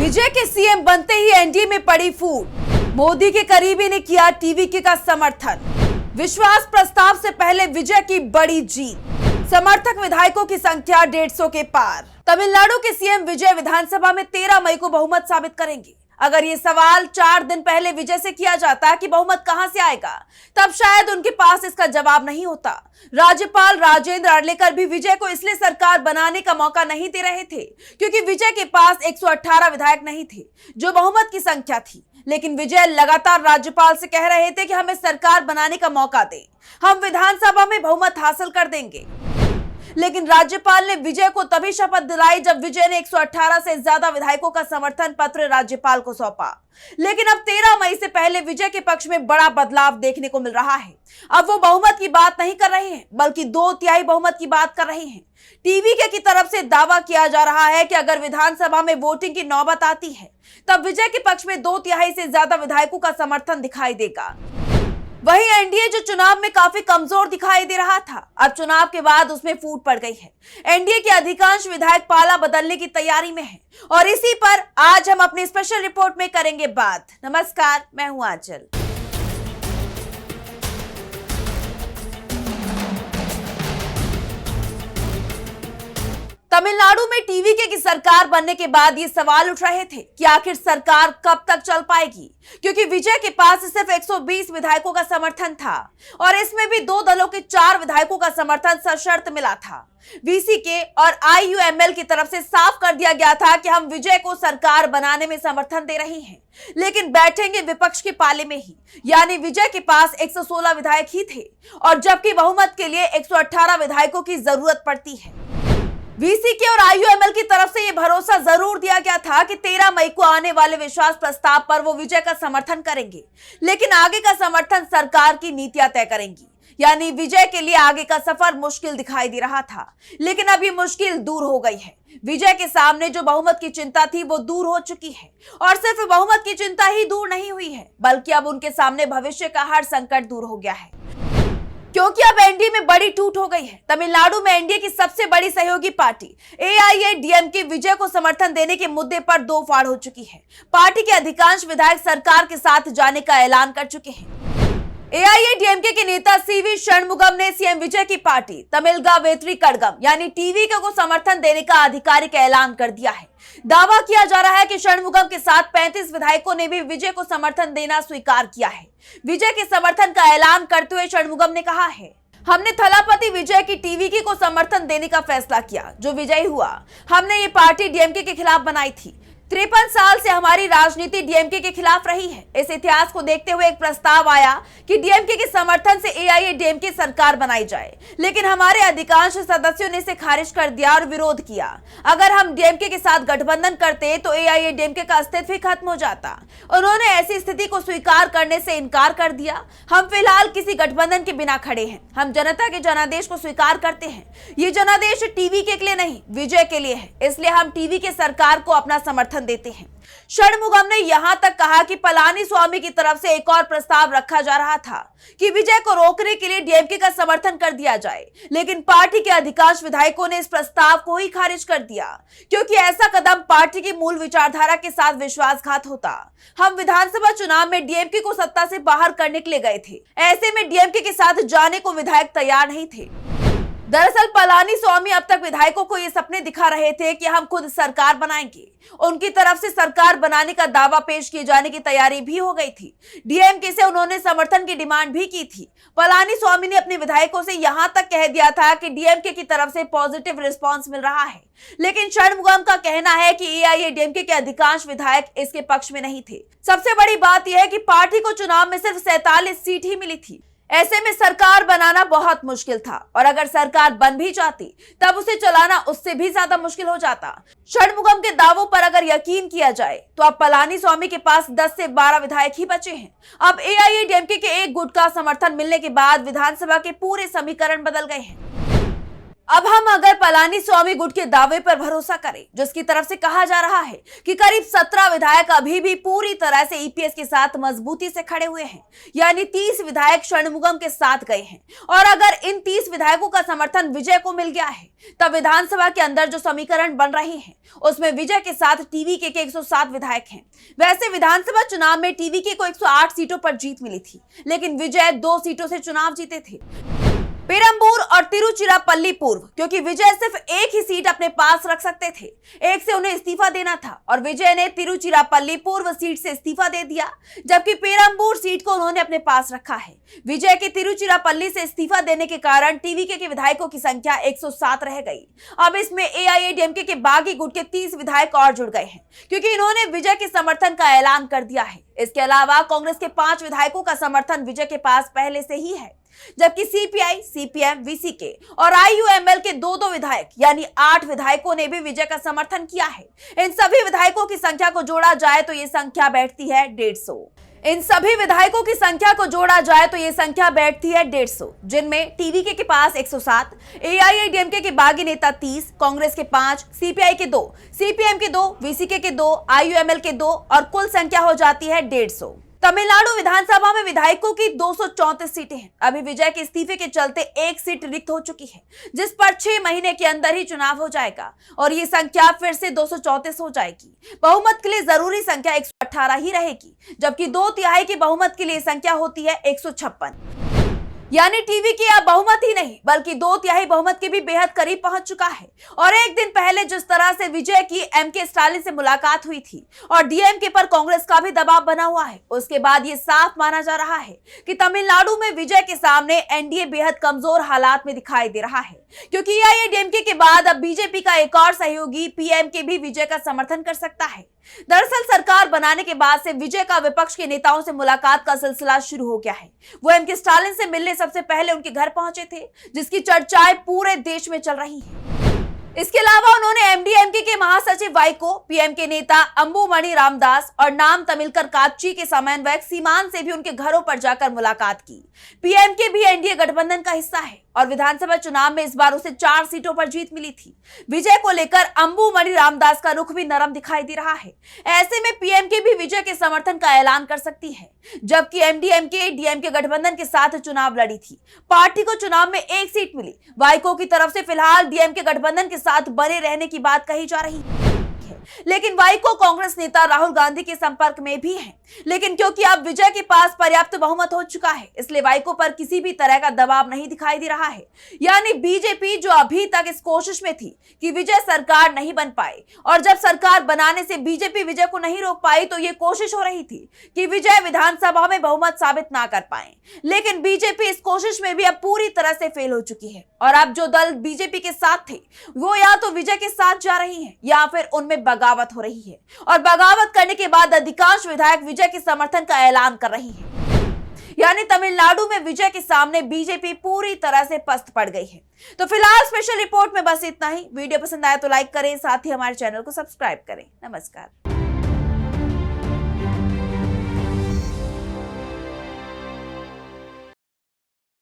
विजय के सीएम बनते ही एनडीए में पड़ी फूट। मोदी के करीबी ने किया टीवीके का समर्थन। विश्वास प्रस्ताव से पहले विजय की बड़ी जीत। समर्थक विधायकों की संख्या 150 के पार। तमिलनाडु के सीएम विजय विधानसभा में 13 मई को बहुमत साबित करेंगे। अगर ये सवाल 4 दिन पहले विजय से किया जाता कि बहुमत कहां से आएगा, तब शायद उनके पास इसका जवाब नहीं होता। राज्यपाल राजेंद्र अर्लेकर भी विजय को इसलिए सरकार बनाने का मौका नहीं दे रहे थे क्योंकि विजय के पास 118 विधायक नहीं थे, जो बहुमत की संख्या थी। लेकिन विजय लगातार राज्यपाल से कह रहे थे कि हमें सरकार बनाने का मौका दें, हम विधानसभा में बहुमत हासिल कर देंगे। लेकिन राज्यपाल ने विजय को तभी शपथ दिलाई जब विजय ने 118 से ज्यादा विधायकों का समर्थन पत्र राज्यपाल को सौंपा। लेकिन अब 13 मई से पहले विजय के पक्ष में बड़ा बदलाव देखने को मिल रहा है। अब वो बहुमत की बात नहीं कर रहे हैं, बल्कि 2/3 बहुमत की बात कर रहे हैं। टीवीके की तरफ से दावा किया जा रहा है कि अगर विधानसभा में वोटिंग की नौबत आती है, तब विजय के पक्ष में 2/3 से ज्यादा विधायकों का समर्थन दिखाई देगा। वहीं एनडीए जो चुनाव में काफी कमजोर दिखाई दे रहा था, अब चुनाव के बाद उसमें फूट पड़ गई है। एनडीए के अधिकांश विधायक पाला बदलने की तैयारी में हैं और इसी पर आज हम अपनी स्पेशल रिपोर्ट में करेंगे बात। नमस्कार, मैं हूं आंचल। तमिलनाडु में टीवीके की सरकार बनने के बाद ये सवाल उठ रहे थे कि आखिर सरकार कब तक चल पाएगी, क्योंकि विजय के पास सिर्फ 120 विधायकों का समर्थन था और इसमें भी 2 दलों के 4 विधायकों का समर्थन सशर्त मिला था। वीसीके और आईयूएमएल की तरफ से साफ कर दिया गया था कि हम विजय को सरकार बनाने में समर्थन दे रहे हैं, लेकिन बैठेंगे विपक्ष के पाले में ही। यानी विजय के पास 116 विधायक ही थे और जबकि बहुमत के लिए 118 विधायकों की जरूरत पड़ती है। वीसीके और आईयूएमएल की तरफ से यह भरोसा जरूर दिया गया था कि 13 मई को आने वाले विश्वास प्रस्ताव पर वो विजय का समर्थन करेंगे, लेकिन आगे का समर्थन सरकार की नीतियां तय करेंगी। यानी विजय के लिए आगे का सफर मुश्किल दिखाई दे रहा था, लेकिन अब ये मुश्किल दूर हो गई है। विजय के सामने जो बहुमत की चिंता थी वो दूर हो चुकी है और सिर्फ बहुमत की चिंता ही दूर नहीं हुई है, बल्कि अब उनके सामने भविष्य का हर संकट दूर हो गया है, क्योंकि अब एनडीए में बड़ी टूट हो गई है। तमिलनाडु में एनडीए की सबसे बड़ी सहयोगी पार्टी एआईएडीएमके विजय को समर्थन देने के मुद्दे पर 2 फाड़ हो चुकी है। पार्टी के अधिकांश विधायक सरकार के साथ जाने का ऐलान कर चुके हैं। एआईएडीएमके के नेता सीवी षणमुगम ने सीएम विजय की पार्टी तमिलगा वेत्री कड़गम यानी टीवीके को समर्थन देने का आधिकारिक ऐलान कर दिया है। दावा किया जा रहा है कि षणमुगम के साथ 35 विधायकों ने भी विजय को समर्थन देना स्वीकार किया है। विजय के समर्थन का ऐलान करते हुए षणमुगम ने कहा है, हमने थलापति विजय की टीवीके को समर्थन देने का फैसला किया। जो विजयी हुआ, हमने ये पार्टी डीएमके के खिलाफ बनाई थी। 53 साल से हमारी राजनीति डीएमके के खिलाफ रही है। इस इतिहास को देखते हुए एक प्रस्ताव आया कि डीएमके के समर्थन से एआईएडीएमके सरकार बनाई जाए, लेकिन हमारे अधिकांश सदस्यों ने इसे खारिज कर दिया और विरोध किया। अगर हम डीएमके के साथ गठबंधन करते तो एआईएडीएमके का अस्तित्व ही खत्म हो जाता। उन्होंने ऐसी स्थिति को स्वीकार करने से इनकार कर दिया। हम फिलहाल किसी गठबंधन के बिना खड़े हैं। हम जनता के जनादेश को स्वीकार करते हैं। ये जनादेश टीवीके के लिए नहीं, विजय के लिए है, इसलिए हम टीवीके सरकार को अपना समर्थन देते हैं। षणमुगम ने यहां तक कहा कि पलानीस्वामी की तरफ से एक और प्रस्ताव रखा जा रहा था कि विजय को रोकने के लिए डीएमके का समर्थन कर दिया जाए, लेकिन पार्टी के अधिकांश विधायकों ने इस प्रस्ताव को ही खारिज कर दिया, क्योंकि ऐसा कदम पार्टी की मूल विचारधारा के साथ विश्वासघात होता। हम विधानसभा चुनाव में डीएमके को सत्ता से बाहर करने के लिए गए थे, ऐसे में डीएमके के साथ जाने को विधायक तैयार नहीं थे। दरअसल पलानीस्वामी अब तक विधायकों को ये सपने दिखा रहे थे कि हम खुद सरकार बनाएंगे। उनकी तरफ से सरकार बनाने का दावा पेश किए जाने की तैयारी भी हो गई थी। डीएमके से उन्होंने समर्थन की डिमांड भी की थी। पलानीस्वामी ने अपने विधायकों से यहां तक कह दिया था कि डीएमके की तरफ से पॉजिटिव रिस्पांस मिल रहा है, लेकिन षणमुगम का कहना है कि एआईएडीएमके के अधिकांश विधायक इसके पक्ष में नहीं थे। सबसे बड़ी बात यह है कि पार्टी को चुनाव में सिर्फ 47 सीट ही मिली थी। ऐसे में सरकार बनाना बहुत मुश्किल था और अगर सरकार बन भी जाती तब उसे चलाना उससे भी ज्यादा मुश्किल हो जाता। षणमुगम के दावों पर अगर यकीन किया जाए तो अब पलानीस्वामी के पास 10 से 12 विधायक ही बचे हैं। अब एआईएडीएमके के एक गुट का समर्थन मिलने के बाद विधानसभा के पूरे समीकरण बदल गए हैं। अब हम अगर पलानीस्वामी गुट के दावे पर भरोसा करें, जिसकी तरफ से कहा जा रहा है कि करीब 17 विधायक अभी भी पूरी तरह से ईपीएस के साथ मजबूती से खड़े हुए हैं, यानी 30 विधायक षणमुगम के साथ गए हैं, और अगर इन 30 विधायकों का समर्थन विजय को मिल गया है, तब विधानसभा के अंदर जो समीकरण बन रहे हैं उसमें विजय के साथ टीवीके के 107 विधायक हैं। वैसे विधानसभा चुनाव में टीवीके को 108 सीटों पर जीत मिली थी, लेकिन विजय 2 सीटों से चुनाव जीते थे, पेरंबूर और तिरुचिरापल्ली पूर्व, क्योंकि विजय सिर्फ एक ही सीट अपने पास रख सकते थे। एक से उन्हें इस्तीफा देना था और विजय ने तिरुचिरापल्ली पूर्व सीट से इस्तीफा दे दिया, जबकि पेरंबूर सीट को उन्होंने अपने पास रखा है। विजय के तिरुचिरापल्ली से इस्तीफा देने के कारण टीवीके के विधायकों की संख्या 107 रह गई। अब इसमें एआईएडीएमके के बागी गुट के 30 विधायक और जुड़ गए हैं, क्योंकि इन्होंने विजय के समर्थन का ऐलान कर दिया है। इसके अलावा कांग्रेस के 5 विधायकों का समर्थन विजय के पास पहले से ही है, जबकि सीपीआई, सीपीएम, वीसीके और आईयूएमएल के 2-2 विधायक यानी 8 विधायकों ने भी विजय का समर्थन किया है। इन सभी विधायकों की संख्या को जोड़ा जाए तो ये संख्या बैठती है 150। जिनमें टीवीके के पास 107, एआईएडीएमके के बागी नेता 30, कांग्रेस के 5, सीपीआई के 2, सीपीएम के 2, वीसीके के 2, आईयूएमएल के 2 और कुल संख्या हो जाती है 150। तमिलनाडु विधानसभा में विधायकों की 234 सीटें हैं। अभी विजय के इस्तीफे के चलते एक सीट रिक्त हो चुकी है, जिस पर 6 महीने के अंदर ही चुनाव हो जाएगा और ये संख्या फिर से 234 हो जाएगी। बहुमत के लिए जरूरी संख्या 118 ही रहेगी, जबकि 2/3 की बहुमत के लिए संख्या होती है 156। यानी टीवीके अब बहुमत ही नहीं बल्कि 2/3 बहुमत के भी बेहद करीब पहुंच चुका है। और एक दिन पहले जिस तरह से विजय की एमके स्टालिन से मुलाकात हुई थी और डीएमके पर कांग्रेस का भी दबाव बना हुआ है, उसके बाद ये साफ माना जा रहा है कि तमिलनाडु में विजय के सामने एनडीए बेहद कमजोर हालात में दिखाई दे रहा है, क्योंकि एआईएडीएमके के बाद अब बीजेपी का एक और सहयोगी पीएमके भी विजय का समर्थन कर सकता है। दरअसल सरकार बनाने के बाद से विजय का विपक्ष के नेताओं से मुलाकात का सिलसिला शुरू हो गया है। वो एमके स्टालिन से मिलने सबसे पहले उनके घर पहुंचे थे, जिसकी चर्चाएं पूरे देश में चल रही हैं। इसके अलावा उन्होंने एमडीएमके के महासचिव वाइको, पीएमके नेता अंबुमणि रामदास और नाम तमिलकर काच्ची के समन्वयक सीमान से भी उनके घरों पर जाकर मुलाकात की। पीएमके भी एनडीए गठबंधन का हिस्सा है और विधानसभा चुनाव में इस बार उसे 4 सीटों पर जीत मिली थी। विजय को लेकर अंबुमणि रामदास का रुख भी नरम दिखाई दे रहा है। ऐसे में पीएमके भी विजय के समर्थन का ऐलान कर सकती है, जबकि एमडीएमके डीएमके गठबंधन के साथ चुनाव लड़ी थी। पार्टी को चुनाव में 1 सीट मिली। वाइको की तरफ से फिलहाल डीएमके गठबंधन के साथ बने रहने की बात कही जा रही है, लेकिन वाइको कांग्रेस नेता राहुल गांधी के संपर्क में भी हैं। लेकिन क्योंकि अब विजय के पास पर्याप्त बहुमत हो चुका है, इसलिए वाइको पर किसी भी तरह का दबाव नहीं दिखाई दे रहा है। यानी बीजेपी जो अभी तक इस कोशिश में थी कि विजय सरकार नहीं बन पाए, और जब सरकार बनाने से बीजेपी विजय को नहीं रोक पाई, तो ये कोशिश हो रही थी कि विजय विधानसभा में बहुमत साबित ना कर पाए। लेकिन बीजेपी इस कोशिश में भी अब पूरी तरह से फेल हो चुकी है और अब जो दल बीजेपी के साथ थे वो या तो विजय के साथ जा रही है या फिर उनमें बगावत हो रही है, और बगावत करने के बाद अधिकांश विधायक विजय के समर्थन का ऐलान कर रही है। यानी तमिलनाडु में विजय के सामने बीजेपी पूरी तरह से पस्त पड़ गई है। तो फिलहाल स्पेशल रिपोर्ट में बस इतना ही। वीडियो पसंद आया तो लाइक करें, साथ ही हमारे चैनल को सब्सक्राइब करें। नमस्कार।